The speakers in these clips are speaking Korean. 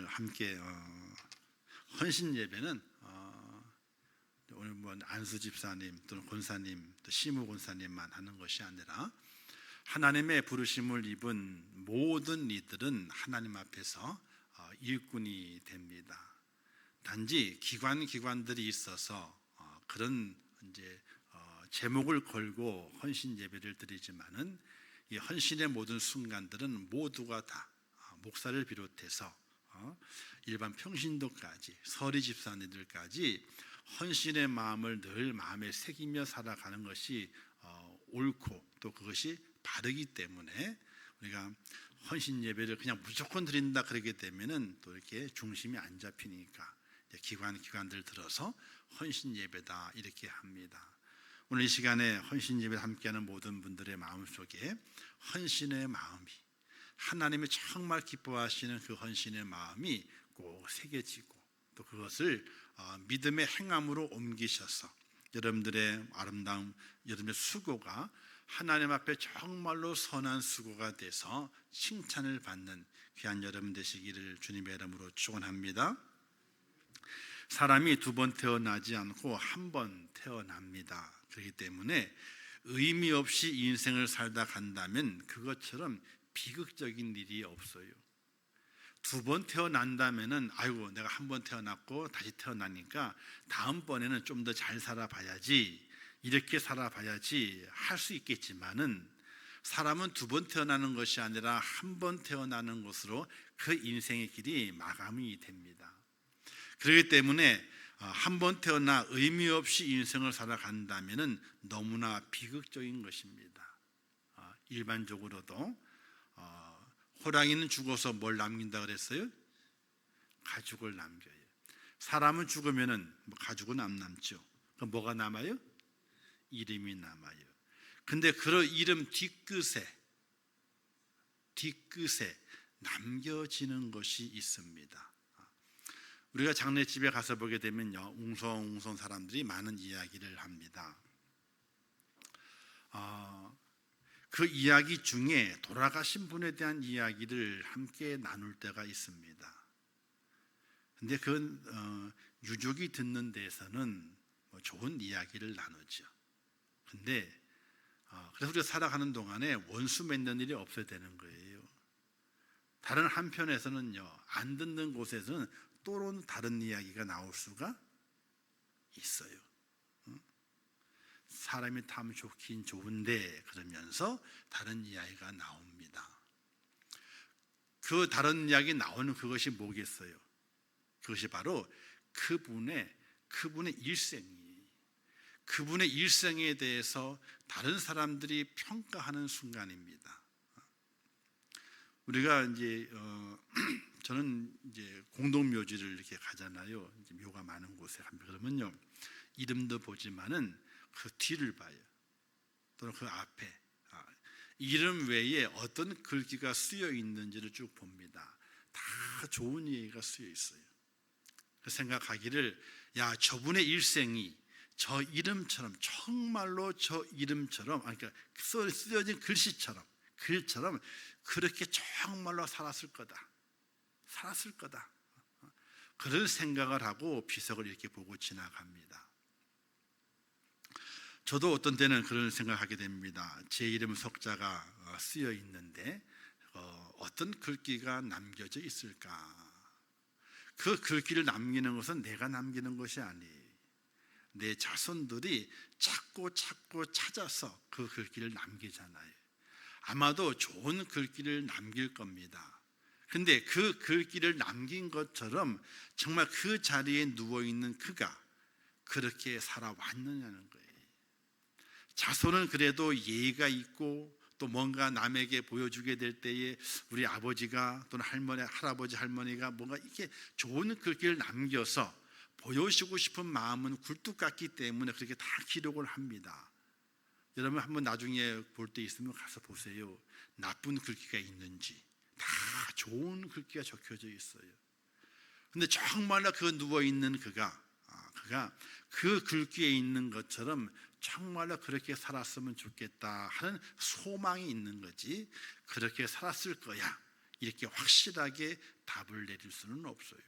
함께 헌신 예배는 오늘 뭐 안수 집사님 또는 권사님 또 시무 권사님만 하는 것이 아니라 하나님의 부르심을 입은 모든 이들은 하나님 앞에서 일꾼이 됩니다. 단지 기관들이 있어서 그런 이제 제목을 걸고 헌신 예배를 드리지만은 이 헌신의 모든 순간들은 모두가 다 목사를 비롯해서 일반 평신도까지 서리 집사님들까지 헌신의 마음을 늘 마음에 새기며 살아가는 것이 옳고 또 그것이 바르기 때문에 우리가 헌신 예배를 그냥 무조건 드린다 그러게 되면은 또 이렇게 중심이 안 잡히니까 기관들 들어서 헌신 예배다 이렇게 합니다. 오늘 이 시간에 헌신 예배를 함께하는 모든 분들의 마음속에 헌신의 마음이 하나님이 정말 기뻐하시는 그 헌신의 마음이 꼭 새겨지고 또 그것을 믿음의 행함으로 옮기셔서 여러분들의 아름다운 여러분의 수고가 하나님 앞에 정말로 선한 수고가 돼서 칭찬을 받는 귀한 여러분 되시기를 주님의 이름으로 축원합니다. 사람이 두 번 태어나지 않고 한 번 태어납니다. 그렇기 때문에 의미 없이 인생을 살다 간다면 그것처럼 비극적인 일이 없어요. 두 번 태어난다면은 아이고 내가 한 번 태어났고 다시 태어나니까 다음번에는 좀 더 잘 살아봐야지 이렇게 살아봐야지 할 수 있겠지만은 사람은 두 번 태어나는 것이 아니라 한 번 태어나는 것으로 그 인생의 길이 마감이 됩니다. 그렇기 때문에 한 번 태어나 의미 없이 인생을 살아간다면은 너무나 비극적인 것입니다. 일반적으로도 호랑이는 죽어서 뭘 남긴다 그랬어요? 가죽을 남겨요. 사람은 죽으면은 가죽은 안 남죠. 그럼 뭐가 남아요? 이름이 남아요. 근데 그 이름 뒤끝에 남겨지는 것이 있습니다. 우리가 장례집에 가서 보게 되면요, 웅성웅성 사람들이 많은 이야기를 합니다. 그 이야기 중에 돌아가신 분에 대한 이야기를 함께 나눌 때가 있습니다. 근데 그 유족이 듣는 데에서는 좋은 이야기를 나누죠. 근데 그래서 우리가 살아가는 동안에 원수 맺는 일이 없어야 되는 거예요. 다른 한편에서는요, 안 듣는 곳에서는 또 다른 이야기가 나올 수가 있어요. 사람이 참 좋긴 좋은데 그러면서 다른 이야기가 나옵니다. 그 다른 이야기 나오는 그것이 뭐겠어요? 그것이 바로 그분의 일생에 대해서 다른 사람들이 평가하는 순간입니다. 우리가 이제 저는 이제 공동묘지를 이렇게 가잖아요. 이제 묘가 많은 곳에 가면 그러면요, 이름도 보지만은 그 뒤를 봐요. 또는 그 앞에 이름 외에 어떤 글귀가 쓰여 있는지를 쭉 봅니다. 다 좋은 얘기가 쓰여 있어요. 생각하기를 야 저분의 일생이 저 이름처럼 정말로 저 이름처럼 그러니까 쓰여진 글씨처럼 글처럼 그렇게 정말로 살았을 거다. 그런 생각을 하고 비석을 이렇게 보고 지나갑니다. 저도 어떤 때는 그런 생각을 하게 됩니다. 제 이름 석자가 쓰여 있는데 어떤 글귀가 남겨져 있을까? 그 글귀를 남기는 것은 내가 남기는 것이 아니에요. 내 자손들이 찾고 찾아서 그 글귀를 남기잖아요. 아마도 좋은 글귀를 남길 겁니다. 근데 그 글귀를 남긴 것처럼 정말 그 자리에 누워있는 그가 그렇게 살아왔느냐는 거예요. 자손은 그래도 예의가 있고 또 뭔가 남에게 보여주게 될 때에 우리 아버지가 또는 할아버지 할머니가 뭔가 이렇게 좋은 글귀를 남겨서 보여주고 싶은 마음은 굴뚝 같기 때문에 그렇게 다 기록을 합니다. 여러분 한번 나중에 볼 때 있으면 가서 보세요. 나쁜 글귀가 있는지 다 좋은 글귀가 적혀져 있어요. 근데 정말로 그 누워있는 그가 그 글귀에 있는 것처럼 정말로 그렇게 살았으면 좋겠다 하는 소망이 있는 거지 그렇게 살았을 거야 이렇게 확실하게 답을 내릴 수는 없어요.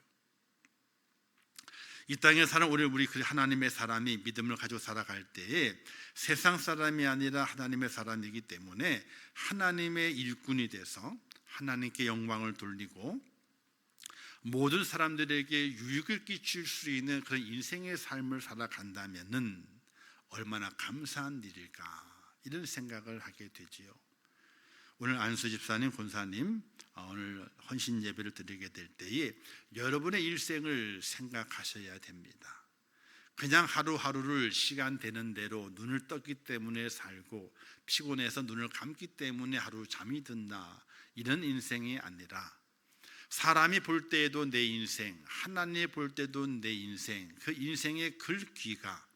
이 땅에 사는 우리 하나님의 사람이 믿음을 가지고 살아갈 때에 세상 사람이 아니라 하나님의 사람이기 때문에 하나님의 일꾼이 돼서 하나님께 영광을 돌리고 모든 사람들에게 유익을 끼칠 수 있는 그런 인생의 삶을 살아간다면은 얼마나 감사한 일일까, 이런 생각을 하게 되지요. 오늘 안수 집사님, 권사님, 오늘 헌신 예배를 드리게 될 때에 여러분의 일생을 생각하셔야 됩니다. 그냥 하루하루를 시간 되는 대로 눈을 떴기 때문에 살고 피곤해서 눈을 감기 때문에 하루 잠이 든다, 이런 인생이 아니라 사람이 볼 때에도 내 인생, 하나님이 볼 때도 내 인생, 그 인생의 글귀가,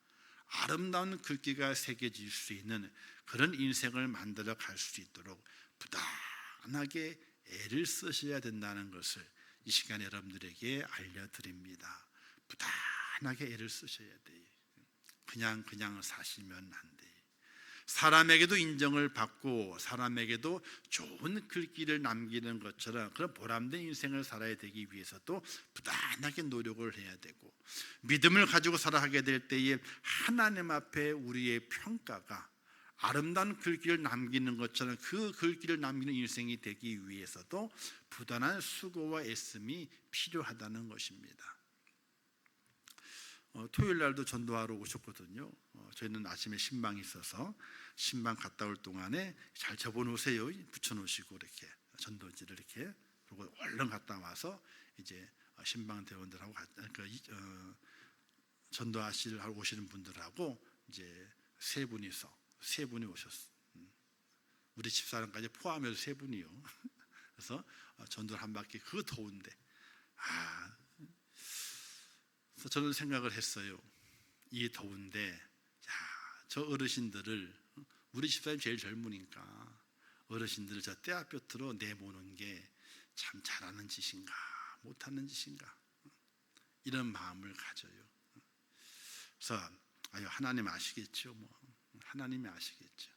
아름다운 글귀가 새겨질 수 있는 그런 인생을 만들어 갈 수 있도록 부단하게 애를 쓰셔야 된다는 것을 이 시간에 여러분들에게 알려드립니다. 부단하게 애를 쓰셔야 돼요. 그냥 사시면 안 돼요. 사람에게도 인정을 받고 사람에게도 좋은 글귀를 남기는 것처럼 그런 보람된 인생을 살아야 되기 위해서도 부단하게 노력을 해야 되고, 믿음을 가지고 살아가게 될 때에 하나님 앞에 우리의 평가가 아름다운 글귀를 남기는 것처럼 그 글귀를 남기는 인생이 되기 위해서도 부단한 수고와 애씀이 필요하다는 것입니다. 토요일 날도 전도하러 오셨거든요. 저희는 아침에 신방이 있어서 신방 갔다 올 동안에 잘 접어놓으세요, 붙여놓으시고 이렇게 전도지를 이렇게, 그리고 얼른 갔다 와서 이제 신방 대원들하고 전도하시러 오시는 분들하고 이제 세 분이 오셨어. 우리 집사람까지 포함해서 세 분이요. 그래서 전도를 한 바퀴, 그 더운데, 그래서 저는 생각을 했어요. 이 더운데, 저 어르신들을, 우리 집사님 제일 젊으니까 어르신들을 저 떼아볕으로 내모는 게 참 잘하는 짓인가 못하는 짓인가, 이런 마음을 가져요. 그래서 하나님 아시겠죠. 하나님이 아시겠죠.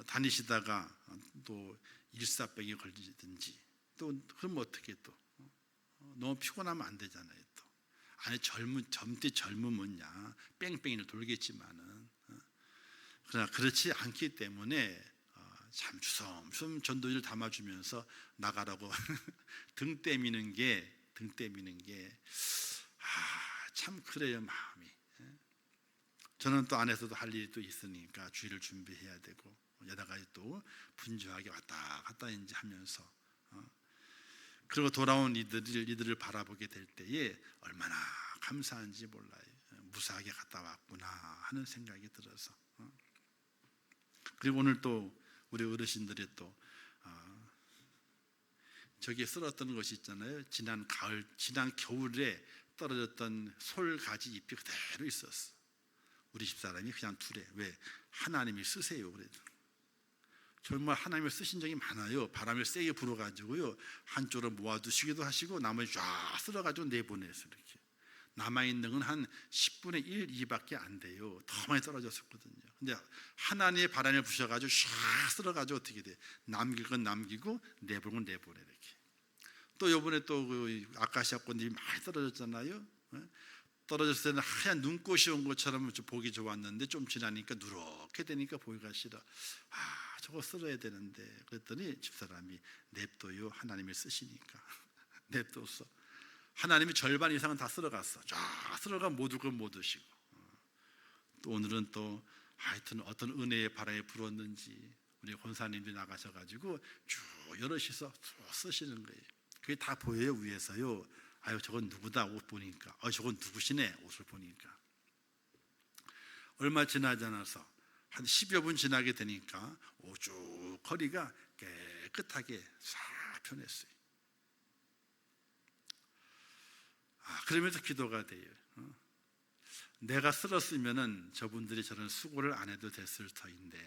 다니시다가 또 일사병에 걸리든지, 또 그럼 어떻게, 또 너무 피곤하면 안 되잖아요. 또 아니 젊디 젊으면야 뺑뺑이를 돌겠지만은, 그러나 그렇지 않기 때문에 참 주섬주섬 전도지를 담아주면서 나가라고 등 떼미는 게 참 그래요, 마음이. 저는 또 안에서도 할 일이 또 있으니까 주일을 준비해야 되고 여러 가지 또 분주하게 왔다 갔다 이제 하면서, 그리고 돌아온 이들을 바라보게 될 때에 얼마나 감사한지 몰라요. 무사하게 갔다 왔구나 하는 생각이 들어서. 그리고 오늘 또 우리 어르신들이 또 저기에 쓸었던 것이 있잖아요. 지난 겨울에 떨어졌던 솔가지 잎이 그대로 있었어. 우리 집사람이 그냥 두래. 왜? 하나님이 쓰세요. 그래도 정말 하나님을 쓰신 적이 많아요. 바람을 세게 불어가지고요, 한쪽으로 모아두시기도 하시고 나머지 쫙 쓸어가지고 내보내서 이렇게 남아있는 건 한 10분의 1, 2밖에 안 돼요. 더 많이 떨어졌었거든요. 근데 하나님의 바람을 부셔가지고 쫙 쓸어가지고 어떻게 돼? 남길 건 남기고 내보낼 건 내보내 이렇게. 또 요번에 또 그 아카시아 꽃잎이 많이 떨어졌잖아요. 떨어졌을 때는 하얀 눈꽃이 온 것처럼 좀 보기 좋았는데 좀 지나니까 누렇게 되니까 보기가 싫어. 저거 쓸어야 되는데, 그랬더니 집사람이 냅둬요. 하나님이 쓰시니까. 냅뒀어. 하나님이 절반 이상은 다 쓸어갔어. 쫙 쓸어가 모두 건 못 드시고. 또 오늘은 또 하여튼 어떤 은혜의 바람이 불었는지 우리 권사님들이 나가셔가지고 쭉 여럿이서 쓰시는 거예요. 그게 다 보여요, 위에서요. 저건 누구다, 옷 보니까. 저건 누구시네, 옷을 보니까. 얼마 지나지 않아서 한 10여 분 지나게 되니까 오죽 거리가 깨끗하게 싹 변했어요. 그러면서 기도가 돼요. 내가 쓸었으면은 저분들이 저런 수고를 안 해도 됐을 터인데,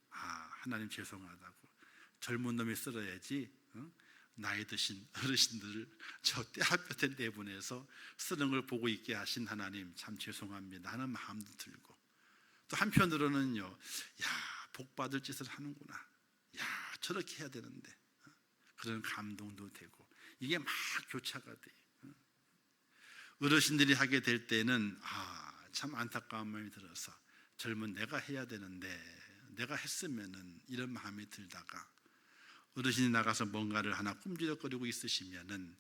하나님 죄송하다고. 젊은 놈이 쓸어야지, 나이 드신 어르신들을 저 떼학볕에 내보내서 쓰는 걸 보고 있게 하신 하나님 참 죄송합니다 하는 마음도 들고, 또 한편으로는요, 복 받을 짓을 하는구나. 저렇게 해야 되는데 그런 감동도 되고 이게 막 교차가 돼요. 어르신들이 하게 될 때는 참 안타까운 마음이 들어서 젊은 내가 해야 되는데 내가 했으면은 이런 마음이 들다가 어르신이 나가서 뭔가를 하나 꿈지럭거리고 있으시면은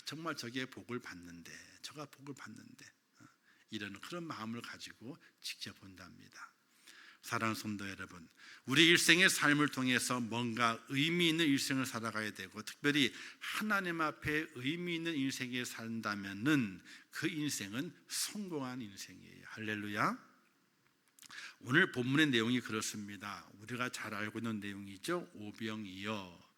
정말 저게 복을 받는데 저가 복을 받는데 이런 그런 마음을 가지고 지켜본답니다. 사랑하는 성도 여러분, 우리 일생의 삶을 통해서 뭔가 의미 있는 일생을 살아가야 되고 특별히 하나님 앞에 의미 있는 인생에 산다면은 그 인생은 성공한 인생이에요. 할렐루야. 오늘 본문의 내용이 그렇습니다. 우리가 잘 알고 있는 내용이죠. 오병이어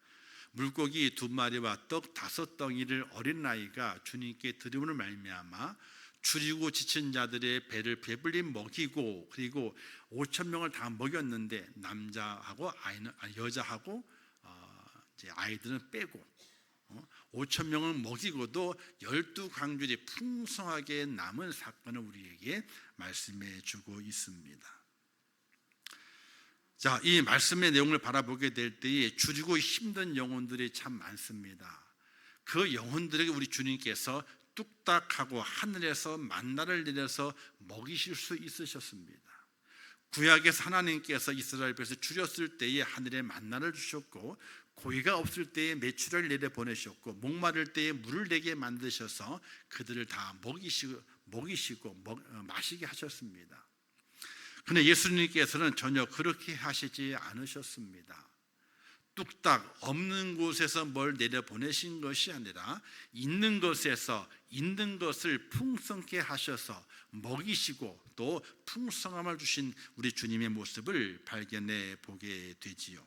물고기 2마리와 떡 5덩이를 어린아이가 주님께 드림으로 말미암아 줄이고 지친 자들의 배를 배불리 먹이고 그리고 5,000명을 다 먹였는데 남자하고 여자하고 이제 아이들은 빼고 5,000명을 먹이고도 12광줄이 풍성하게 남은 사건을 우리에게 말씀해 주고 있습니다. 자, 이 말씀의 내용을 바라보게 될 때에 줄이고 힘든 영혼들이 참 많습니다. 그 영혼들에게 우리 주님께서 뚝딱하고 하늘에서 만나를 내려서 먹이실 수 있으셨습니다. 구약에서 하나님께서 이스라엘 백성을 줄였을 때에 하늘에 만나를 주셨고 고기가 없을 때에 메추라를 내려보내셨고 목마를 때에 물을 내게 만드셔서 그들을 다 먹이시고 마시게 하셨습니다. 그런데 예수님께서는 전혀 그렇게 하시지 않으셨습니다. 뚝딱 없는 곳에서 뭘 내려보내신 것이 아니라 있는 것에서 있는 것을 풍성케 하셔서 먹이시고 또 풍성함을 주신 우리 주님의 모습을 발견해 보게 되지요.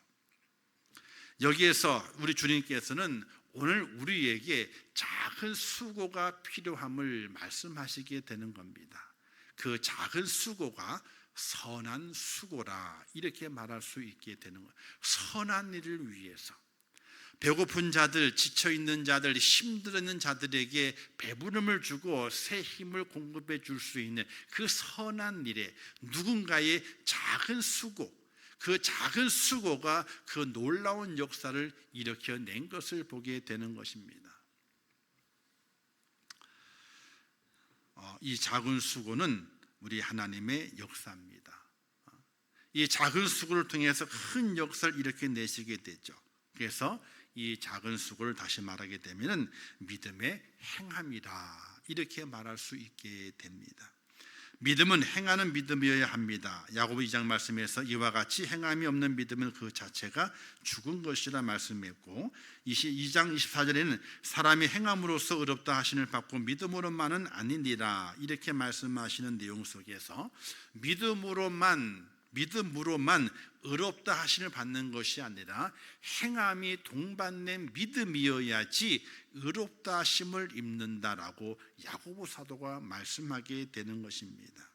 여기에서 우리 주님께서는 오늘 우리에게 작은 수고가 필요함을 말씀하시게 되는 겁니다. 그 작은 수고가 선한 수고라 이렇게 말할 수 있게 되는 거예요. 선한 일을 위해서 배고픈 자들, 지쳐있는 자들, 힘들어있는 자들에게 배부름을 주고 새 힘을 공급해 줄 수 있는 그 선한 일에 누군가의 작은 수고, 그 작은 수고가 그 놀라운 역사를 일으켜낸 것을 보게 되는 것입니다. 이 작은 수고는 우리 하나님의 역사입니다. 이 작은 수고를 통해서 큰 역사를 일으켜내시게 되죠. 그래서 이 작은 수고를 다시 말하게 되면 믿음의 행함이라 이렇게 말할 수 있게 됩니다. 믿음은 행하는 믿음이어야 합니다. 야고보 2장 말씀에서 이와 같이 행함이 없는 믿음은 그 자체가 죽은 것이라 말씀했고 2장 24절에는 사람이 행함으로써 의롭다 하시는 받고 믿음으로만은 아니니라 이렇게 말씀하시는 내용 속에서 믿음으로만 의롭다 하심을 받는 것이 아니라 행함이 동반된 믿음이어야지 의롭다 하심을 입는다라고 야고보 사도가 말씀하게 되는 것입니다.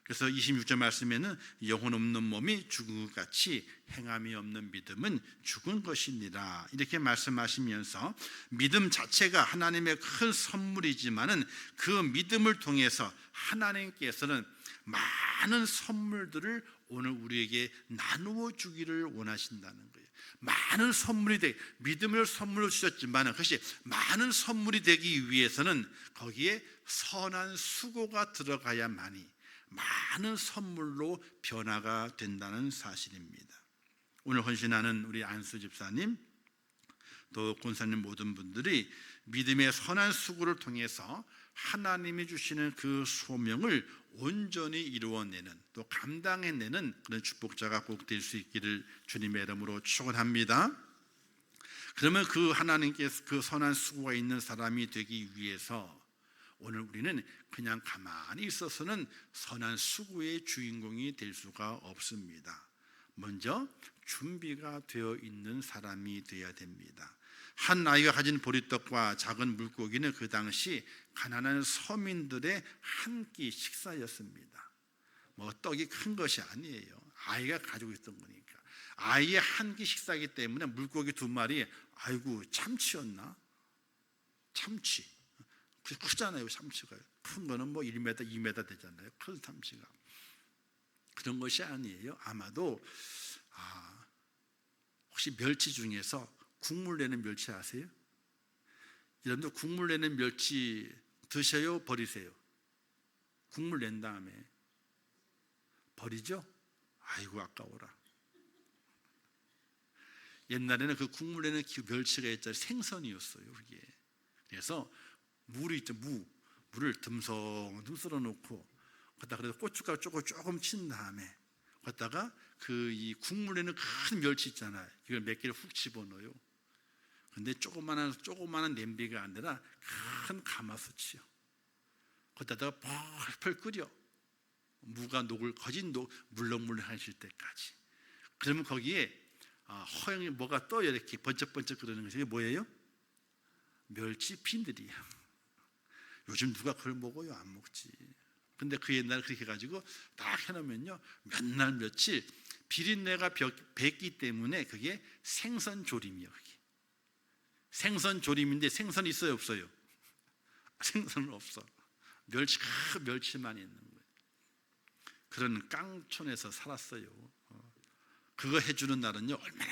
그래서 26절 말씀에는 영혼 없는 몸이 죽은 것 같이 행함이 없는 믿음은 죽은 것이니라 이렇게 말씀하시면서 믿음 자체가 하나님의 큰 선물이지만은 그 믿음을 통해서 하나님께서는 많은 선물들을 오늘 우리에게 나누어 주기를 원하신다는 거예요. 많은 선물이 믿음을 선물로 주셨지만 그것이 많은 선물이 되기 위해서는 거기에 선한 수고가 들어가야만이 많은 선물로 변화가 된다는 사실입니다. 오늘 헌신하는 우리 안수 집사님 또 권사님 모든 분들이 믿음의 선한 수고를 통해서 하나님이 주시는 그 소명을 온전히 이루어내는 또 감당해내는 그런 축복자가 꼭 될 수 있기를 주님의 이름으로 축원합니다. 그러면 그 하나님께서 그 선한 수고가 있는 사람이 되기 위해서 오늘 우리는 그냥 가만히 있어서는 선한 수고의 주인공이 될 수가 없습니다. 먼저 준비가 되어 있는 사람이 되어야 됩니다. 한 아이가 가진 보리떡과 작은 물고기는 그 당시 가난한 서민들의 한 끼 식사였습니다. 떡이 큰 것이 아니에요. 아이가 가지고 있던 거니까. 아이의 한 끼 식사이기 때문에 물고기 2마리, 아이고 참치였나? 참치. 크잖아요, 참치가. 큰 거는 1m, 2m 되잖아요. 큰 참치가. 그런 것이 아니에요. 아마도 혹시 멸치 중에서 국물 내는 멸치 아세요? 여러분들 국물 내는 멸치 드셔요? 버리세요? 국물 낸 다음에 버리죠? 아이고 아까워라. 옛날에는 그 국물 내는 멸치가 있잖아요. 생선이었어요 그게. 그래서 물이 있죠. 물을 듬성듬 썰어 놓고 거기다 그래서 고춧가루 조금 친 다음에 거기다가 그 이 국물 내는 큰 멸치 있잖아요. 이걸 몇 개를 훅 집어넣어요. 근데 조그마한 냄비가 아니라 큰 가마솥이요. 거기다가 펄펄 끓여. 무가 물렁물렁하실 때까지. 그러면 거기에 허영이 뭐가 떠요. 이렇게 번쩍번쩍 끓는 것이 뭐예요? 멸치 핀들이에요. 요즘 누가 그걸 먹어요? 안 먹지. 근데 그 옛날에 그렇게 해가지고 딱 해놓으면요 몇 날 며칠 비린내가 뱄기 때문에 그게 생선조림이에요. 그게. 생선조림인데 생선 있어요 없어요? 생선은 없어. 멸치만 있는 거예요. 그런 깡촌에서 살았어요. 그거 해주는 날은요 얼마나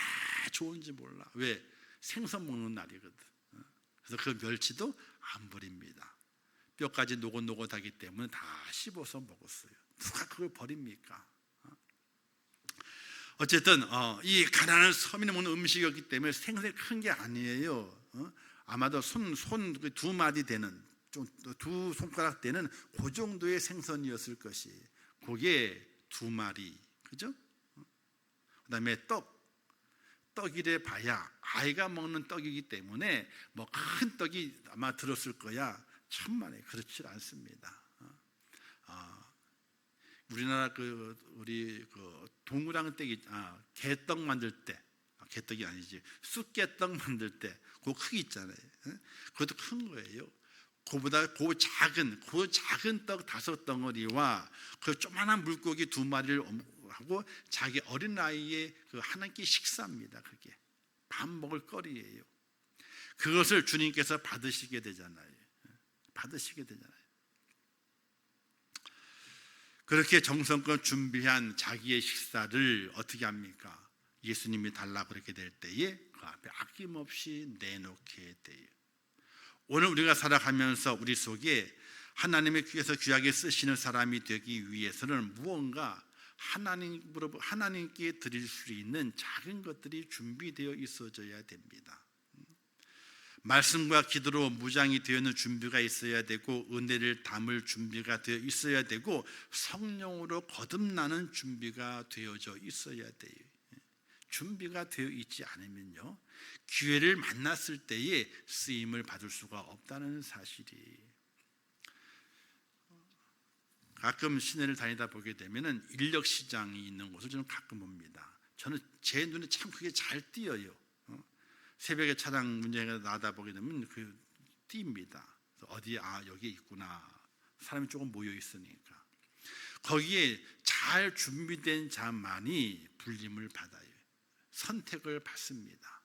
좋은지 몰라. 왜? 생선 먹는 날이거든. 그래서 그 멸치도 안 버립니다. 뼈까지 노곤노곤하기 때문에 다 씹어서 먹었어요. 누가 그걸 버립니까? 어쨌든 이 가나안 서민이 먹는 음식이었기 때문에 생선이 큰 게 아니에요. 아마도 손 두 마디 되는 두 손가락 되는 그 정도의 생선이었을 것이. 그게 두 마리, 그죠? 그다음에 떡이래 봐야 아이가 먹는 떡이기 때문에 뭐 큰 떡이 아마 들었을 거야. 천만에 그렇지 않습니다. 우리나라 우리 동그란 떡이 개떡 만들 때, 개떡이 아니지 쑥개떡 만들 때 그 크기 있잖아요. 그것도 큰 거예요. 그보다 그 작은 떡 5덩어리와 그 조그만한 물고기 2마리를 하고 자기 어린 나이에 그 한 끼 식사입니다. 그게 밥 먹을 거리예요. 그것을 주님께서 받으시게 되잖아요. 그렇게 정성껏 준비한 자기의 식사를 어떻게 합니까? 예수님이 달라고 그렇게 될 때에 그 앞에 아낌없이 내놓게 돼요. 오늘 우리가 살아가면서 우리 속에 하나님의 귀에서 귀하게 쓰시는 사람이 되기 위해서는 무언가 하나님께 드릴 수 있는 작은 것들이 준비되어 있어져야 됩니다. 말씀과 기도로 무장이 되어 있는 준비가 있어야 되고, 은혜를 담을 준비가 되어 있어야 되고, 성령으로 거듭나는 준비가 되어져 있어야 돼요. 준비가 되어 있지 않으면요 기회를 만났을 때에 쓰임을 받을 수가 없다는 사실이. 가끔 시내를 다니다 보게 되면은 인력 시장이 있는 곳을 저는 가끔 봅니다. 저는 제 눈에 참 그게 잘 띄어요. 새벽에 차량 문제가 나다 보게 되면 그 띄입니다. 어디에 여기 있구나. 사람이 조금 모여 있으니까. 거기에 잘 준비된 자만이 불림을 받아요. 선택을 받습니다.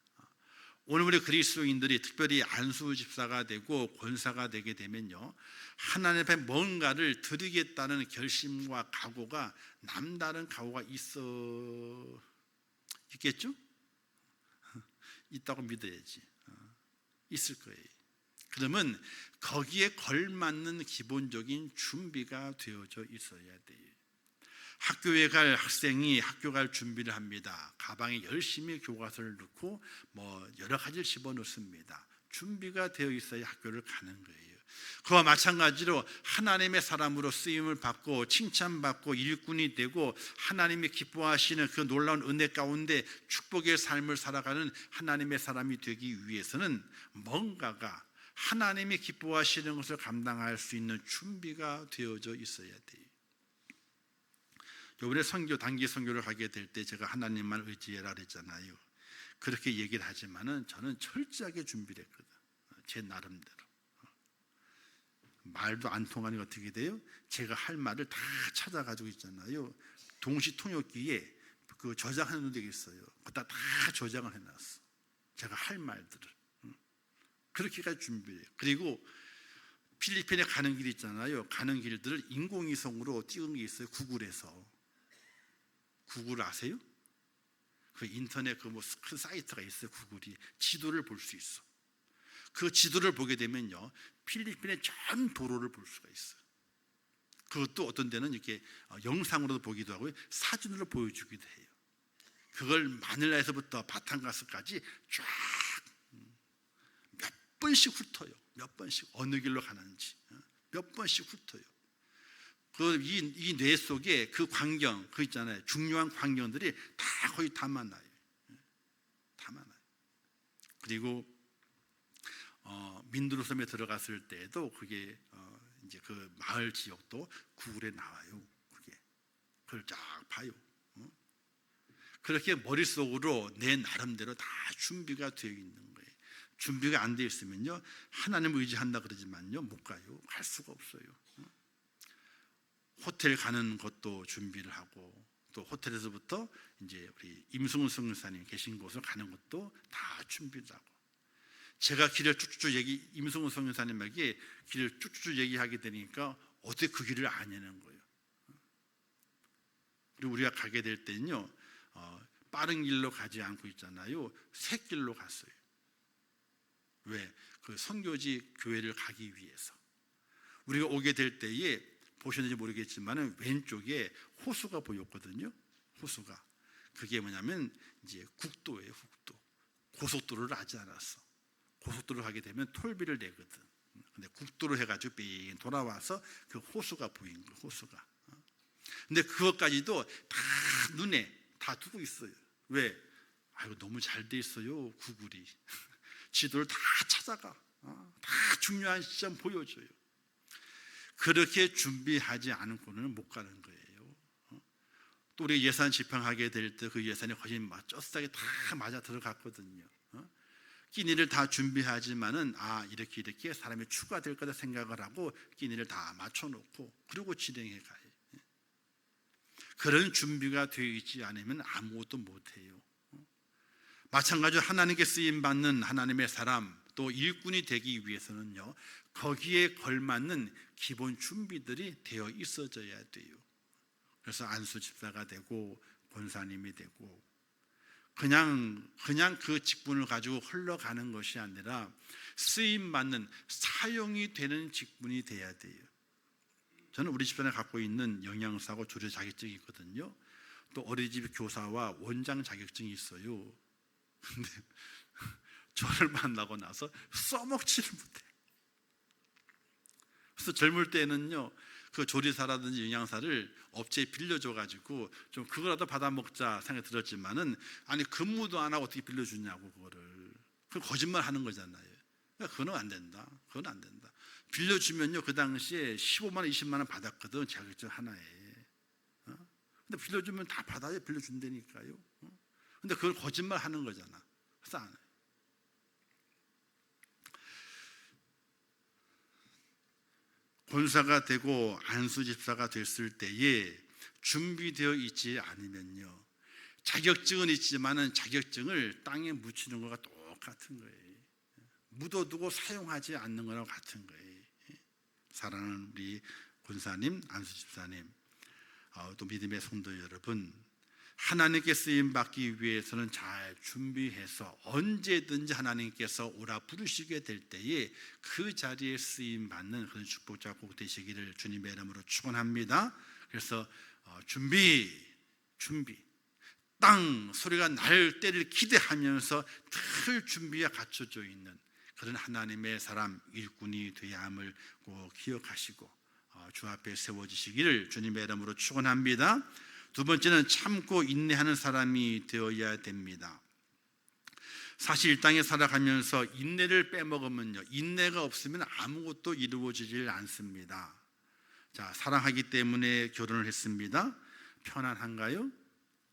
오늘 우리 그리스도인들이 특별히 안수 집사가 되고 권사가 되게 되면요 하나님 앞에 뭔가를 드리겠다는 결심과 각오가 남다른 각오가 있겠죠? 있다고 믿어야지. 있을 거예요. 그러면 거기에 걸맞는 기본적인 준비가 되어져 있어야 돼요. 학교에 갈 학생이 학교 갈 준비를 합니다. 가방에 열심히 교과서를 넣고 뭐 여러 가지를 집어넣습니다. 준비가 되어 있어야 학교를 가는 거예요. 그와 마찬가지로 하나님의 사람으로 쓰임을 받고 칭찬받고 일꾼이 되고 하나님이 기뻐하시는 그 놀라운 은혜 가운데 축복의 삶을 살아가는 하나님의 사람이 되기 위해서는 뭔가가 하나님이 기뻐하시는 것을 감당할 수 있는 준비가 되어져 있어야 돼요. 이번에 단기 선교를 가게 될 때 제가 하나님만 의지해라 그랬잖아요. 그렇게 얘기를 하지만은 저는 철저하게 준비를 했거든. 제 나름대로. 말도 안 통하니 어떻게 돼요? 제가 할 말을 다 찾아가지고 있잖아요. 동시통역기에 그 저장하는 데 있어요. 거기다 다 저장을 해놨어. 제가 할 말들을. 그렇게까지 준비해요. 그리고 필리핀에 가는 길 있잖아요. 가는 길들을 인공위성으로 찍은 게 있어요. 구글 아세요? 그 인터넷 그 큰 사이트가 있어요. 구글이 지도를 볼 수 있어. 그 지도를 보게 되면요, 필리핀의 전 도로를 볼 수가 있어요. 그것도 어떤 데는 이렇게 영상으로도 보기도 하고 사진으로 보여주기도 해요. 그걸 마닐라에서부터 바탕가스까지 쫙 몇 번씩 훑어요. 몇 번씩 어느 길로 가는지 몇 번씩 훑어요. 이 뇌 속에 그 광경, 그 있잖아요. 중요한 광경들이 다 거의 담아놔요. 담아놔요. 그리고 민두루섬에 들어갔을 때에도 그게 이제 그 마을 지역도 구글에 나와요. 그걸 쫙 봐요. 그렇게 머릿속으로 내 나름대로 다 준비가 되어 있는 거예요. 준비가 안 되어 있으면요, 하나님을 의지한다 그러지만요, 못 가요. 갈 수가 없어요. 호텔 가는 것도 준비를 하고, 또 호텔에서부터 이제 우리 임승훈 선교사님 계신 곳을 가는 것도 다 준비를 하고, 제가 길을 쭉쭉 임승훈 선교사님에게 길을 쭉쭉 얘기하게 되니까 어떻게 그 길을 아냐는 거예요. 그리고 우리가 가게 될 때는요, 빠른 길로 가지 않고 있잖아요. 샛길로 갔어요. 왜? 그 선교지 교회를 가기 위해서. 우리가 오게 될 때에 보셨는지 모르겠지만 왼쪽에 호수가 보였거든요. 호수가. 그게 뭐냐면 이제 국도예요. 국도. 고속도로를 하지 않았어. 고속도로 가게 되면 톨비를 내거든. 근데 국도로 해가지고 삥 돌아와서 그 호수가 보인 거예요. 호수가. 근데 그것까지도 다 눈에 다 두고 있어요. 왜? 아이고, 너무 잘 돼 있어요. 구글이. 지도를 다 찾아가. 다 중요한 시점 보여줘요. 그렇게 준비하지 않고는 못 가는 거예요. 또 우리 예산 집행하게 될 때 그 예산이 거의 쩌싸게 다 맞아 들어갔거든요. 끼니를 다 준비하지만은 이렇게 사람이 추가될 거다 생각을 하고 끼니를 다 맞춰놓고 그리고 진행해 가요. 그런 준비가 되어 있지 않으면 아무것도 못해요. 마찬가지로 하나님께 쓰임받는 하나님의 사람, 또 일꾼이 되기 위해서는요, 거기에 걸맞는 기본 준비들이 되어 있어져야 돼요. 그래서 안수 집사가 되고 권사님이 되고 그냥 그 직분을 가지고 흘러가는 것이 아니라 쓰임받는 사용이 되는 직분이 돼야 돼요. 저는 우리 집안에 갖고 있는 영양사하고 조리 자격증이 있거든요. 또 어린이집 교사와 원장 자격증이 있어요. 근데 저를 만나고 나서 써먹지를 못해. 그래서 젊을 때는요, 그 조리사라든지 영양사를 업체에 빌려줘가지고 좀 그거라도 받아 먹자 생각이 들었지만은 아니 근무도 안 하고 어떻게 빌려주냐고 그거를. 그 거짓말 하는 거잖아요. 그거는 안 된다. 그건 안 된다. 빌려주면요, 그 당시에 15만 원, 20만 원 받았거든, 자격증 하나에. 근데 빌려주면 다 받아요. 빌려준다니까요. 근데 그걸 거짓말 하는 거잖아. 그래서 안 해요. 권사가 되고 안수집사가 됐을 때에 준비되어 있지 않으면요, 자격증은 있지만은 자격증을 땅에 묻히는 거가 똑같은 거예요. 묻어두고 사용하지 않는 거랑 같은 거예요. 사랑하는 우리 권사님, 안수집사님, 또 믿음의 성도 여러분, 하나님께 쓰임 받기 위해서는 잘 준비해서 언제든지 하나님께서 오라 부르시게 될 때에 그 자리에 쓰임 받는 그런 축복자 꼭 되시기를 주님의 이름으로 축원합니다. 그래서 준비 땅 소리가 날 때를 기대하면서 늘 준비가 갖춰져 있는 그런 하나님의 사람 일꾼이 되어야 함을 꼭 기억하시고 주 앞에 세워지시기를 주님의 이름으로 축원합니다. 두 번째는 참고 인내하는 사람이 되어야 됩니다. 사실 이 땅에 살아가면서 인내를 빼먹으면요, 인내가 없으면 아무것도 이루어지질 않습니다. 자, 사랑하기 때문에 결혼을 했습니다. 편안한가요?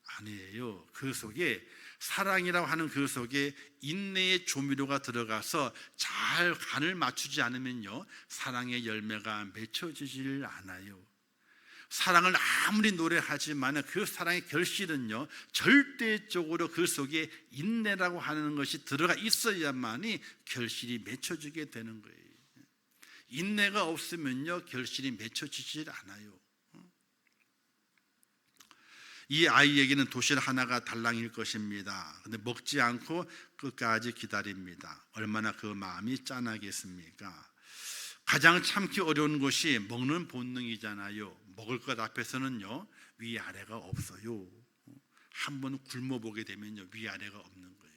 아니에요. 그 속에 사랑이라고 하는 그 속에 인내의 조미료가 들어가서 잘 간을 맞추지 않으면요, 사랑의 열매가 맺혀지질 않아요. 사랑을 아무리 노래하지만 그 사랑의 결실은요, 절대적으로 그 속에 인내라고 하는 것이 들어가 있어야만이 결실이 맺혀지게 되는 거예요. 인내가 없으면요, 결실이 맺혀지질 않아요. 이 아이에게는 도시락 하나가 달랑일 것입니다. 근데 먹지 않고 끝까지 기다립니다. 얼마나 그 마음이 짠하겠습니까? 가장 참기 어려운 것이 먹는 본능이잖아요. 먹을 것 앞에서는요, 위아래가 없어요. 한번 굶어보게 되면요, 위아래가 없는 거예요.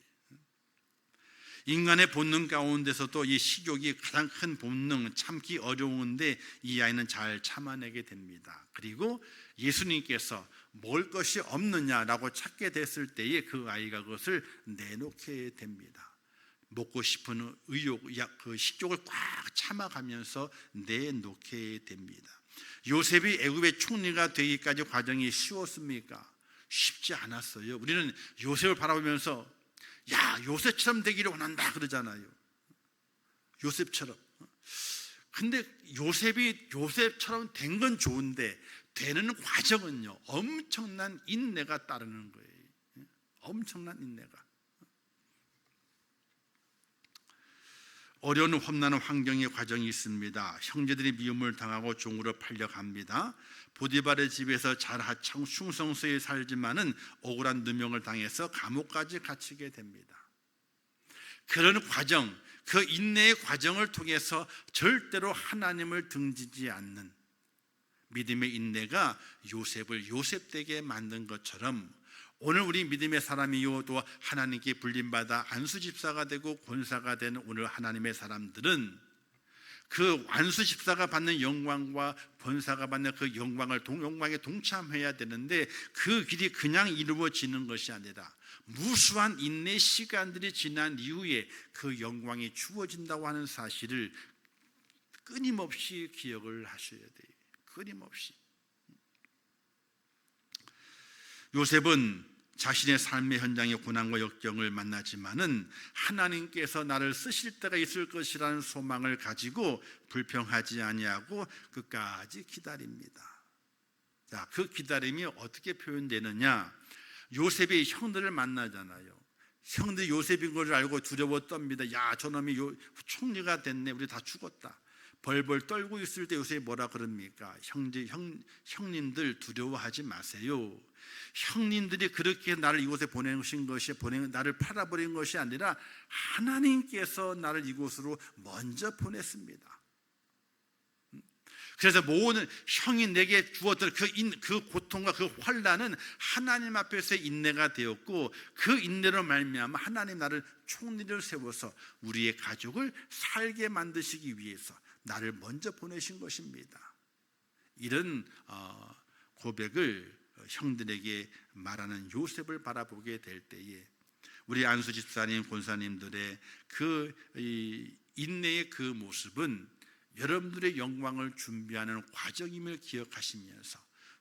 인간의 본능 가운데서도 이 식욕이 가장 큰 본능, 참기 어려운데 이 아이는 잘 참아내게 됩니다. 그리고 예수님께서 먹을 것이 없느냐라고 찾게 됐을 때에 그 아이가 그것을 내놓게 됩니다. 먹고 싶은 의욕, 그 식욕을 꽉 참아가면서 내놓게 됩니다. 요셉이 애굽의 총리가 되기까지 과정이 쉬웠습니까? 쉽지 않았어요. 우리는 요셉을 바라보면서 야, 요셉처럼 되기를 원한다 그러잖아요. 요셉처럼. 근데 요셉이 요셉처럼 된 건 좋은데 되는 과정은요, 엄청난 인내가 따르는 거예요. 엄청난 인내가. 어려운 험난한 환경의 과정이 있습니다. 형제들이 미움을 당하고 종으로 팔려갑니다. 보디발의 집에서 잘 충성스레 살지만은 억울한 누명을 당해서 감옥까지 갇히게 됩니다. 그런 과정, 그 인내의 과정을 통해서 절대로 하나님을 등지지 않는 믿음의 인내가 요셉을 요셉되게 만든 것처럼 오늘 우리 믿음의 사람이요 또 하나님께 불림받아 안수집사가 되고 권사가 되는 오늘 하나님의 사람들은 그 안수집사가 받는 영광과 권사가 받는 그 영광에 동참해야 되는데 그 길이 그냥 이루어지는 것이 아니라 무수한 인내 시간들이 지난 이후에 그 영광이 주어진다고 하는 사실을 끊임없이 기억을 하셔야 돼요. 끊임없이. 요셉은 자신의 삶의 현장의 고난과 역경을 만나지만은 하나님께서 나를 쓰실 때가 있을 것이라는 소망을 가지고 불평하지 아니하고 끝까지 기다립니다. 자, 그 기다림이 어떻게 표현되느냐? 요셉이 형들을 만나잖아요. 형들이 요셉인 걸 알고 두려워 떱니다. 야, 저놈이 총리가 됐네. 우리 다 죽었다. 벌벌 떨고 있을 때 요셉이 뭐라 그럽니까? 형님들 두려워하지 마세요. 형님들이 그렇게 나를 이곳에 보내신 것이 나를 팔아버린 것이 아니라 하나님께서 나를 이곳으로 먼저 보냈습니다. 그래서 모든 형이 내게 주었던 그 고통과 그 환난은 하나님 앞에서 인내가 되었고 그 인내로 말미암아 하나님 나를 총리를 세워서 우리의 가족을 살게 만드시기 위해서 나를 먼저 보내신 것입니다. 이런 고백을 형들에게 말하는 요셉을 바라보게 될 때에 우리 안수 집사님, 권사님들의 그 인내의 그 모습은 여러분들의 영광을 준비하는 과정임을 기억하시면서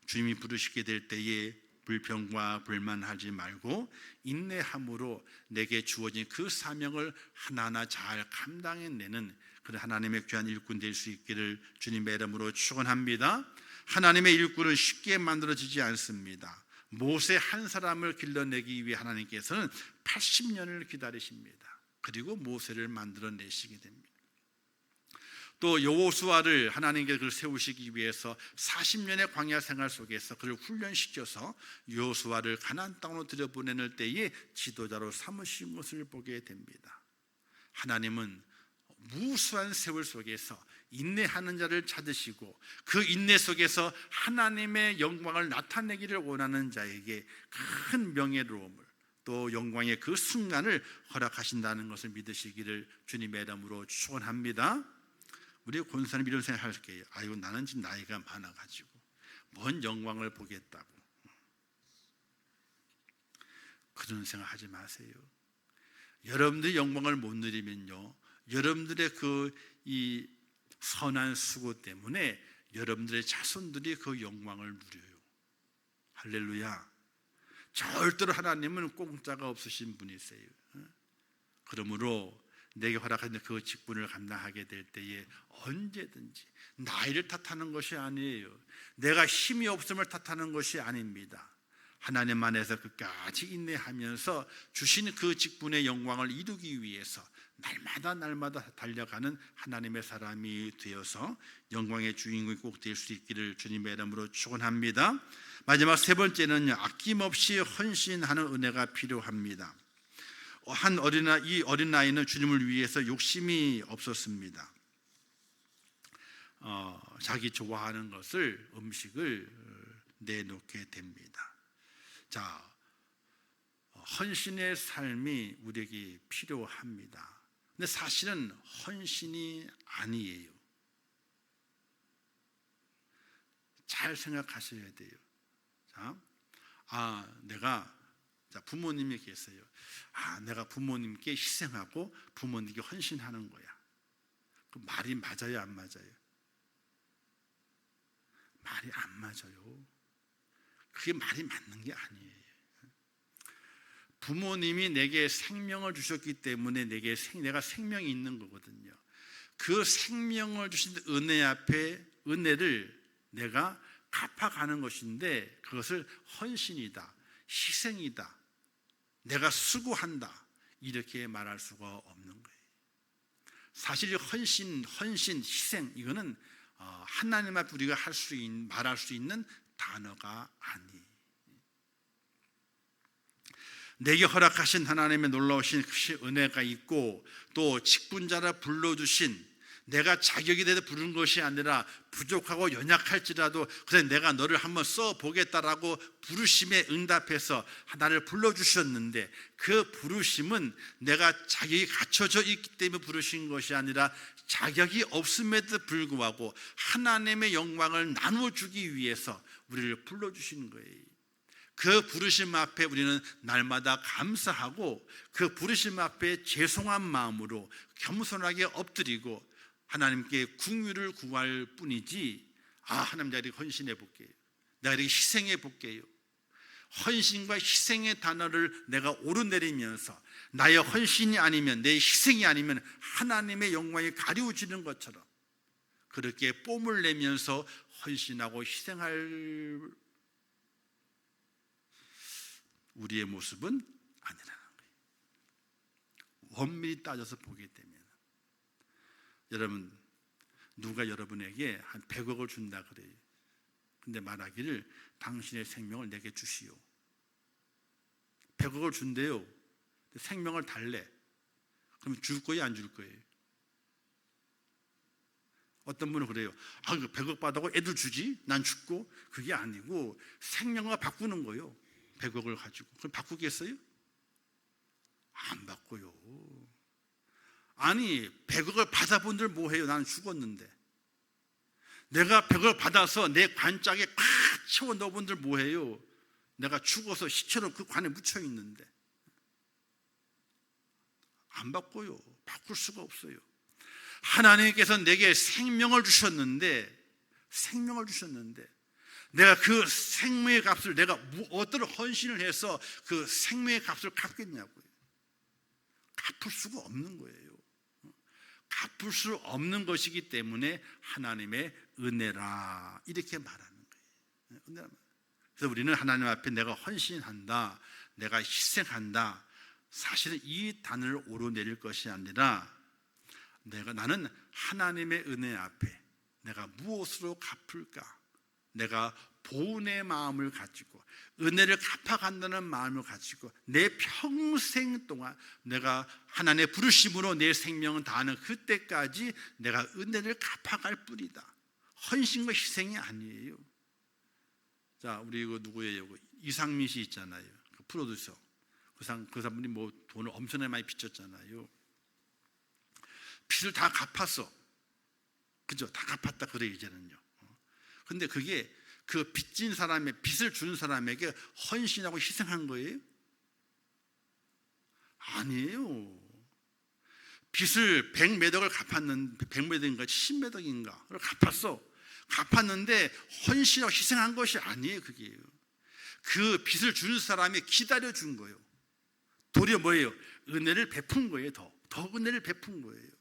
주님이 부르시게 될 때에 불평과 불만하지 말고 인내함으로 내게 주어진 그 사명을 하나하나 잘 감당해내는 그런 하나님의 귀한 일꾼 될 수 있기를 주님의 이름으로 축원합니다. 하나님의 일꾼은 쉽게 만들어지지 않습니다. 모세 한 사람을 길러내기 위해 하나님께서는 80년을 기다리십니다. 그리고 모세를 만들어내시게 됩니다. 또 여호수아를 하나님께서 그를 세우시기 위해서 40년의 광야 생활 속에서 그를 훈련시켜서 여호수아를 가나안 땅으로 들여보내는 때에 지도자로 삼으신 것을 보게 됩니다. 하나님은 무수한 세월 속에서 인내하는 자를 찾으시고 그 인내 속에서 하나님의 영광을 나타내기를 원하는 자에게 큰 명예로움을 또 영광의 그 순간을 허락하신다는 것을 믿으시기를 주님의 이름으로 축원합니다. 우리 권사님 이런 생각할 거예요. 아이고 나는 지금 나이가 많아가지고 뭔 영광을 보겠다고 그런 생각하지 마세요. 여러분들이 영광을 못 누리면요 여러분들의 이 선한 수고 때문에 여러분들의 자손들이 그 영광을 누려요. 할렐루야. 절대로 하나님은 공짜가 없으신 분이세요. 그러므로 내게 허락하신 그 직분을 감당하게 될 때에 언제든지 나이를 탓하는 것이 아니에요. 내가 힘이 없음을 탓하는 것이 아닙니다. 하나님 안에서 끝까지 인내하면서 주신 그 직분의 영광을 이루기 위해서 날마다 달려가는 하나님의 사람이 되어서 영광의 주인공이 꼭 될 수 있기를 주님의 이름으로 축원합니다. 마지막 세 번째는요, 아낌없이 헌신하는 은혜가 필요합니다. 이 어린 아이는 주님을 위해서 욕심이 없었습니다. 자기 좋아하는 것을, 음식을 내놓게 됩니다. 자, 헌신의 삶이 우리에게 필요합니다. 근데 사실은 헌신이 아니에요. 잘 생각하셔야 돼요. 내가 부모님이 계세요. 내가 부모님께 희생하고 부모님께 헌신하는 거야. 그 말이 맞아요, 안 맞아요? 말이 안 맞아요. 그게 말이 맞는 게 아니에요. 부모님이 내게 생명을 주셨기 때문에 내가 생명이 있는 거거든요. 그 생명을 주신 은혜 앞에 은혜를 내가 갚아가는 것인데, 그것을 헌신이다, 희생이다, 내가 수고한다, 이렇게 말할 수가 없는 거예요. 사실 헌신, 희생, 이거는 하나님 앞에 우리가 말할 수 있는 단어가 아니에요. 내게 허락하신 하나님의 놀라우신 은혜가 있고, 또 직분자라 불러주신, 내가 자격이 돼서 부른 것이 아니라 부족하고 연약할지라도 그래 내가 너를 한번 써보겠다라고 부르심에 응답해서 나를 불러주셨는데, 그 부르심은 내가 자격이 갖춰져 있기 때문에 부르신 것이 아니라 자격이 없음에도 불구하고 하나님의 영광을 나눠주기 위해서 우리를 불러주신 거예요. 그 부르심 앞에 우리는 날마다 감사하고, 그 부르심 앞에 죄송한 마음으로 겸손하게 엎드리고 하나님께 긍휼을 구할 뿐이지, 하나님 내가 이렇게 헌신해 볼게요, 내가 이렇게 희생해 볼게요, 헌신과 희생의 단어를 내가 오르내리면서 나의 헌신이 아니면, 내 희생이 아니면 하나님의 영광이 가려워지는 것처럼 그렇게 뽐을 내면서 헌신하고 희생할 우리의 모습은 아니라는 거예요. 엄밀히 따져서 보게 되면, 여러분, 누가 여러분에게 한 100억을 준다 그래요. 근데 말하기를 당신의 생명을 내게 주시오. 100억을 준대요. 생명을 달래. 그러면 줄 거예요, 안 줄 거예요? 어떤 분은 그래요. 100억 받아고 애들 주지? 난 죽고. 그게 아니고 생명과 바꾸는 거예요. 100억을 가지고. 그럼 바꾸겠어요? 안 바꿔요. 아니, 100억을 받아본들 뭐해요? 나는 죽었는데. 내가 100억을 받아서 내 관짝에 꽉 채워 넣어본들 뭐해요? 내가 죽어서 시체로 그 관에 묻혀 있는데. 안 바꿔요. 바꿀 수가 없어요. 하나님께서 내게 생명을 주셨는데 내가 그 생명의 값을, 내가 어떤 헌신을 해서 그 생명의 값을 갚겠냐고요. 갚을 수가 없는 거예요. 갚을 수 없는 것이기 때문에 하나님의 은혜라, 이렇게 말하는 거예요. 그래서 우리는 하나님 앞에 내가 헌신한다, 내가 희생한다, 사실은 이 단어를 오르내릴 것이 아니라 나는 하나님의 은혜 앞에 내가 무엇으로 갚을까, 내가 보은의 마음을 가지고 은혜를 갚아간다는 마음을 가지고 내 평생 동안 내가 하나님의 부르심으로 내 생명을 다하는 그때까지 내가 은혜를 갚아갈 뿐이다. 헌신과 희생이 아니에요. 자, 우리 이거 누구예요? 이상민 씨 있잖아요. 그 프로듀서. 그 사람분이 뭐 돈을 엄청나게 많이 빚졌잖아요. 빚을 다 갚았어. 그죠? 다 갚았다 그래 이제는요. 근데 그게 그 빚진 사람의, 빚을 준 사람에게 헌신하고 희생한 거예요? 아니에요. 빚을 100몇 억을 갚았는데, 100몇 억인가 70몇 억인가 갚았어. 갚았는데 헌신하고 희생한 것이 아니에요. 그게요. 그 빚을 준 사람이 기다려준 거예요. 도리어 뭐예요? 은혜를 베푼 거예요. 더 은혜를 베푼 거예요.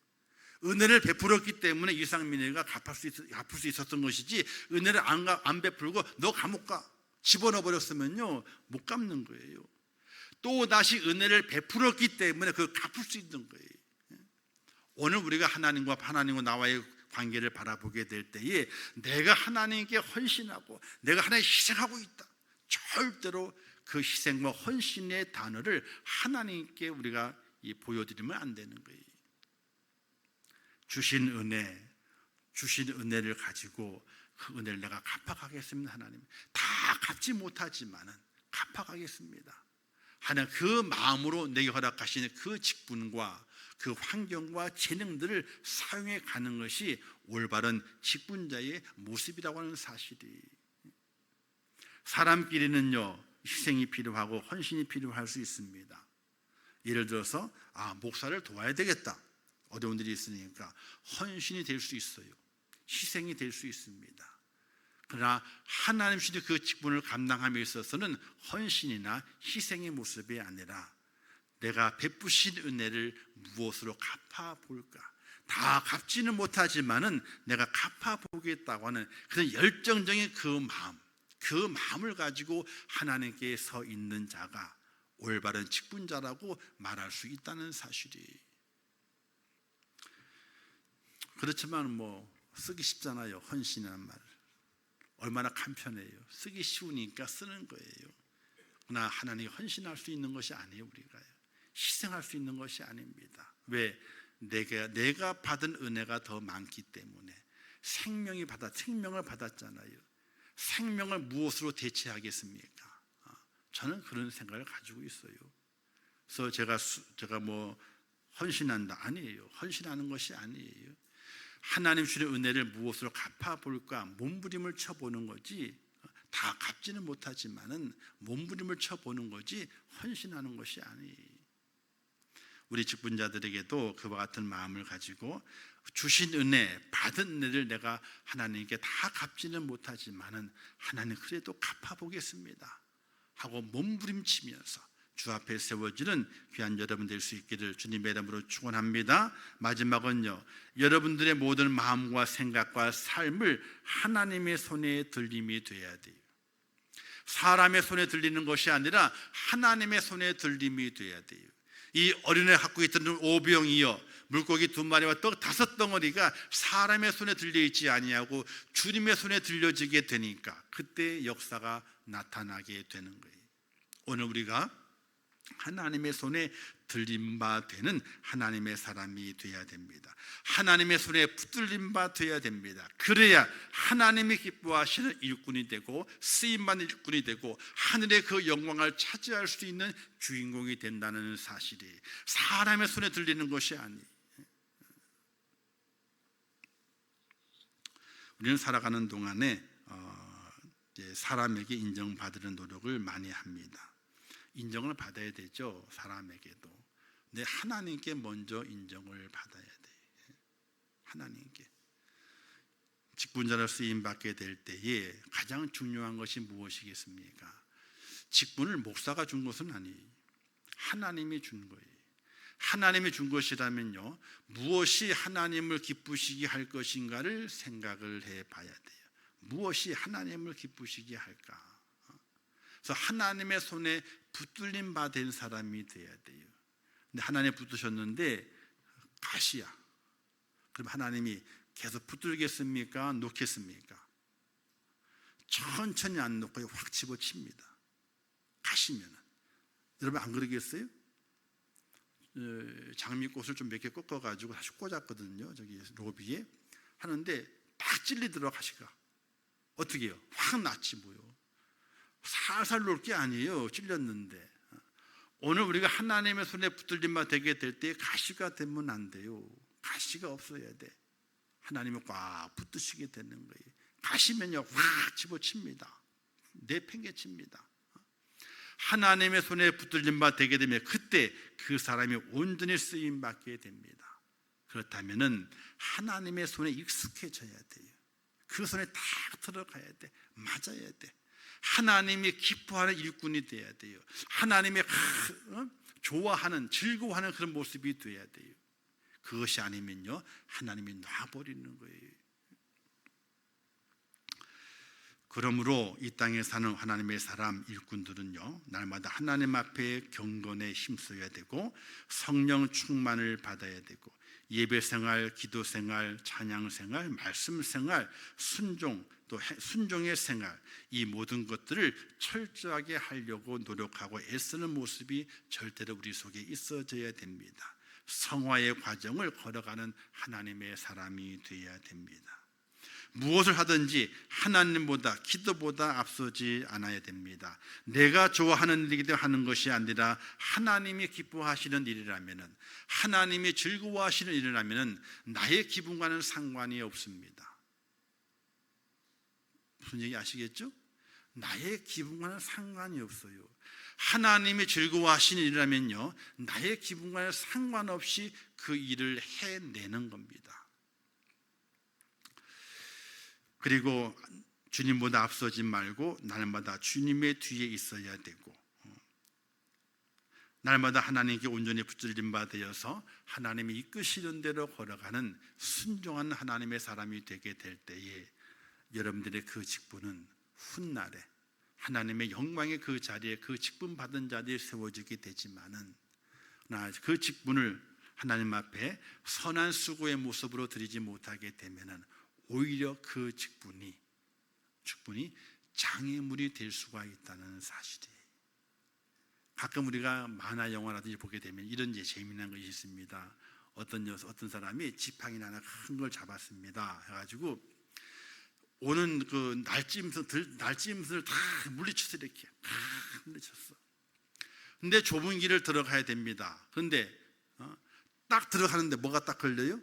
은혜를 베풀었기 때문에 이상민이가 갚을 수 있었던 것이지, 은혜를 안 베풀고 너 감옥 가 집어넣어 버렸으면요 못 갚는 거예요. 또 다시 은혜를 베풀었기 때문에 그걸 갚을 수 있는 거예요. 오늘 우리가 하나님과 나와의 관계를 바라보게 될 때에 내가 하나님께 헌신하고 내가 하나님께 희생하고 있다, 절대로 그 희생과 헌신의 단어를 하나님께 우리가 보여드리면 안 되는 거예요. 주신 은혜를 가지고 그 은혜를 내가 갚아가겠습니다. 하나님, 다 갚지 못하지만은 갚아가겠습니다. 하나님, 그 마음으로 내게 허락하시는 그 직분과 그 환경과 재능들을 사용해 가는 것이 올바른 직분자의 모습이라고 하는 사실이, 사람끼리는요 희생이 필요하고 헌신이 필요할 수 있습니다. 예를 들어서 목사를 도와야 되겠다, 어려운 일이 있으니까 헌신이 될 수 있어요. 희생이 될 수 있습니다. 그러나 하나님 주신 그 직분을 감당함에 있어서는 헌신이나 희생의 모습이 아니라 내가 베푸신 은혜를 무엇으로 갚아볼까, 다 갚지는 못하지만은 내가 갚아보겠다고 하는 그런 열정적인 그 마음을 가지고 하나님께 서 있는 자가 올바른 직분자라고 말할 수 있다는 사실이. 그렇지만 쓰기 쉽잖아요. 헌신이라는 말 얼마나 간편해요. 쓰기 쉬우니까 쓰는 거예요. 그러나 하나님이 헌신할 수 있는 것이 아니에요. 우리가 희생할 수 있는 것이 아닙니다. 왜? 내가 받은 은혜가 더 많기 때문에. 생명을 받았잖아요. 생명을 무엇으로 대체하겠습니까? 저는 그런 생각을 가지고 있어요. 그래서 제가 헌신한다, 아니에요. 헌신하는 것이 아니에요. 하나님 주신 은혜를 무엇으로 갚아볼까 몸부림을 쳐보는 거지, 다 갚지는 못하지만은 몸부림을 쳐보는 거지 헌신하는 것이 아니에요. 우리 직분자들에게도 그와 같은 마음을 가지고 주신 은혜, 받은 은혜를 내가 하나님께 다 갚지는 못하지만은 하나님 그래도 갚아보겠습니다 하고 몸부림치면서 주 앞에 세워지는 귀한 여러분 될 수 있기를 주님의 이름으로 축원합니다. 마지막은요, 여러분들의 모든 마음과 생각과 삶을 하나님의 손에 들림이 돼야 돼요. 사람의 손에 들리는 것이 아니라 하나님의 손에 들림이 돼야 돼요. 이 어린애 갖고 있던 5병이요 물고기 2마리와 떡 5덩어리가 사람의 손에 들려있지 아니하고 주님의 손에 들려지게 되니까 그때 역사가 나타나게 되는 거예요. 오늘 우리가 하나님의 손에 들림 바 되는 하나님의 사람이 되어야 됩니다. 하나님의 손에 붙들림 바 되어야 됩니다. 그래야 하나님이 기뻐하시는 일꾼이 되고 쓰임받는 일꾼이 되고 하늘의 그 영광을 차지할 수 있는 주인공이 된다는 사실이 사람의 손에 들리는 것이 아니에요. 우리는 살아가는 동안에 사람에게 인정받으려는 노력을 많이 합니다. 인정을 받아야 되죠. 사람에게도. 근데 하나님께 먼저 인정을 받아야 돼요. 하나님께. 직분자로 쓰임받게 될 때에 가장 중요한 것이 무엇이겠습니까? 직분을 목사가 준 것은 아니에요. 하나님이 준 거예요. 하나님이 준 것이라면요 무엇이 하나님을 기쁘시게 할 것인가를 생각을 해봐야 돼요. 무엇이 하나님을 기쁘시게 할까? 그래서 하나님의 손에 붙들림 바 된 사람이 돼야 돼요. 근데 하나님 붙드셨는데 가시야. 그럼 하나님이 계속 붙들겠습니까? 놓겠습니까? 천천히 안 놓고 확 집어칩니다. 가시면은. 여러분 안 그러겠어요? 장미꽃을 좀 몇 개 꺾어가지고 다시 꽂았거든요. 저기 로비에 하는데 딱 찔리더라고 가시가. 어떻게 해요? 확 낫지 뭐요. 살살 놓을 게 아니에요. 찔렸는데. 오늘 우리가 하나님의 손에 붙들림 바 되게 될 때 가시가 되면 안 돼요. 가시가 없어야 돼. 하나님을 꽉 붙드시게 되는 거예요. 가시면요 확 집어칩니다. 내팽개칩니다. 하나님의 손에 붙들림 바 되게 되면 그때 그 사람이 온전히 쓰임 받게 됩니다. 그렇다면은 하나님의 손에 익숙해져야 돼요. 그 손에 딱 들어가야 돼. 맞아야 돼. 하나님이 기뻐하는 일꾼이 돼야 돼요. 하나님이 좋아하는, 즐거워하는 그런 모습이 돼야 돼요. 그것이 아니면요 하나님이 놔버리는 거예요. 그러므로 이 땅에 사는 하나님의 사람 일꾼들은요 날마다 하나님 앞에 경건에 힘써야 되고 성령 충만을 받아야 되고 예배 생활, 기도 생활, 찬양 생활, 말씀 생활, 순종, 또 순종의 생활, 이 모든 것들을 철저하게 하려고 노력하고 애쓰는 모습이 절대로 우리 속에 있어져야 됩니다. 성화의 과정을 걸어가는 하나님의 사람이 되어야 됩니다. 무엇을 하든지 하나님보다, 기도보다 앞서지 않아야 됩니다. 내가 좋아하는 일이기 때문에 하는 것이 아니라 하나님이 기뻐하시는 일이라면, 하나님이 즐거워하시는 일이라면 나의 기분과는 상관이 없습니다. 무슨 얘기 아시겠죠? 나의 기분과는 상관이 없어요. 하나님이 즐거워하시는 일이라면요, 나의 기분과는 상관없이 그 일을 해내는 겁니다. 그리고 주님보다 앞서지 말고 날마다 주님의 뒤에 있어야 되고, 날마다 하나님께 온전히 붙들린 바 되어서 하나님이 이끄시는 대로 걸어가는 순종한 하나님의 사람이 되게 될 때에 여러분들의 그 직분은 훗날에 하나님의 영광의 그 자리에, 그 직분 받은 자리에 세워지게 되지만은, 그 직분을 하나님 앞에 선한 수고의 모습으로 드리지 못하게 되면은 오히려 그 직분이 장애물이 될 수가 있다는 사실이에요. 가끔 우리가 만화 영화라든지 보게 되면 이런 재미난 것이 있습니다. 어떤 사람이 지팡이나 하나 큰 걸 잡았습니다. 해가지고 오는 그 날짐승을 다 물리쳤어. 이렇게 물리쳤어. 근데 좁은 길을 들어가야 됩니다. 그런데 딱 들어가는데 뭐가 딱 걸려요?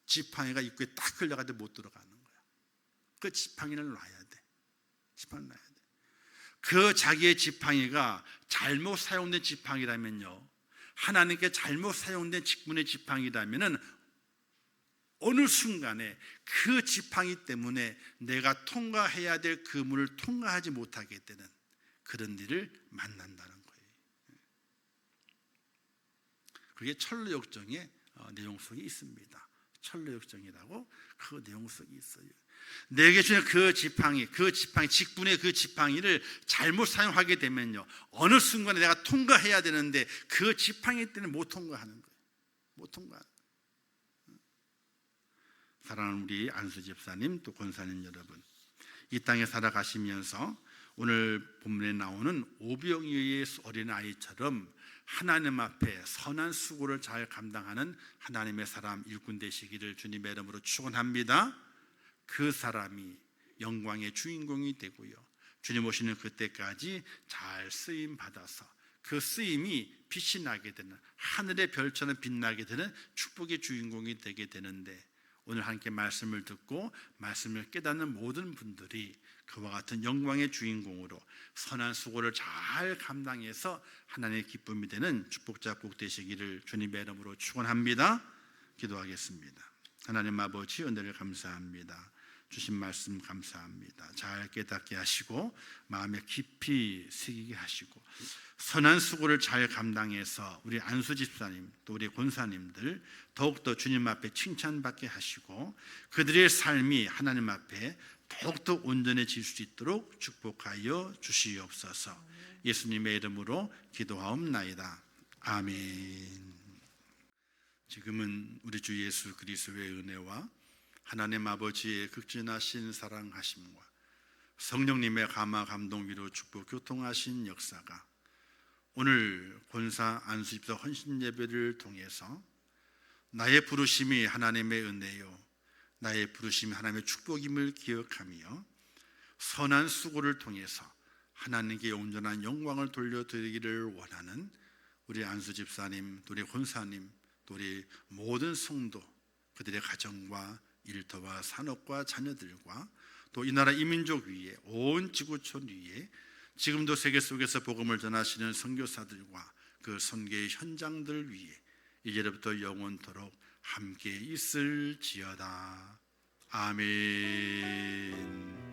지팡이가 입구에 딱 걸려가지고 못 들어가는 거야. 그 지팡이를 놔야 돼. 지팡이를 놔야 돼. 그 자기의 지팡이가 잘못 사용된 지팡이라면요, 하나님께 잘못 사용된 직분의 지팡이라면은 어느 순간에 그 지팡이 때문에 내가 통과해야 될 그 문을 통과하지 못하게 되는 그런 일을 만난다는 거예요. 그게 철로역정의 내용 속에 있습니다. 철로역정이라고 그 내용 속에 있어요. 내게 주는 그 지팡이, 직분의 그 지팡이를 잘못 사용하게 되면요, 어느 순간에 내가 통과해야 되는데 그 지팡이 때문에 못 통과하는 거예요. 못 통과하는 거예요. 사랑하는 우리 안수 집사님, 또 권사님 여러분, 이 땅에 살아가시면서 오늘 본문에 나오는 오병이어의 어린아이처럼 하나님 앞에 선한 수고를 잘 감당하는 하나님의 사람 일꾼 되시기를 주님의 이름으로 축원합니다. 그 사람이 영광의 주인공이 되고요, 주님 오시는 그때까지 잘 쓰임 받아서 그 쓰임이 빛이 나게 되는, 하늘의 별처럼 빛나게 되는 축복의 주인공이 되게 되는데, 오늘 함께 말씀을 듣고 말씀을 깨닫는 모든 분들이 그와 같은 영광의 주인공으로 선한 수고를 잘 감당해서 하나님의 기쁨이 되는 축복자 복 되시기를 주님의 이름으로 축원합니다. 기도하겠습니다. 하나님 아버지, 은혜를 감사합니다. 주신 말씀 감사합니다. 잘 깨닫게 하시고 마음에 깊이 새기게 하시고 선한 수고를 잘 감당해서 우리 안수 집사님, 또 우리 권사님들 더욱더 주님 앞에 칭찬받게 하시고 그들의 삶이 하나님 앞에 더욱더 온전해질 수 있도록 축복하여 주시옵소서. 예수님의 이름으로 기도하옵나이다. 아멘. 지금은 우리 주 예수 그리스도의 은혜와 하나님 아버지의 극진하신 사랑하심과 성령님의 감화 감동 위로 축복 교통하신 역사가 오늘 권사 안수집사 헌신 예배를 통해서 나의 부르심이 하나님의 은혜요, 나의 부르심이 하나님의 축복임을 기억하며 선한 수고를 통해서 하나님께 온전한 영광을 돌려드리기를 원하는 우리 안수집사님, 우리 권사님, 또 우리 모든 성도, 그들의 가정과 일터와 산업과 자녀들과 또 이 나라 이민족 위에, 온 지구촌 위에 지금도 세계 속에서 복음을 전하시는 선교사들과 그 선교의 현장들 위에 이제부터 영원토록 함께 있을지어다. 아멘.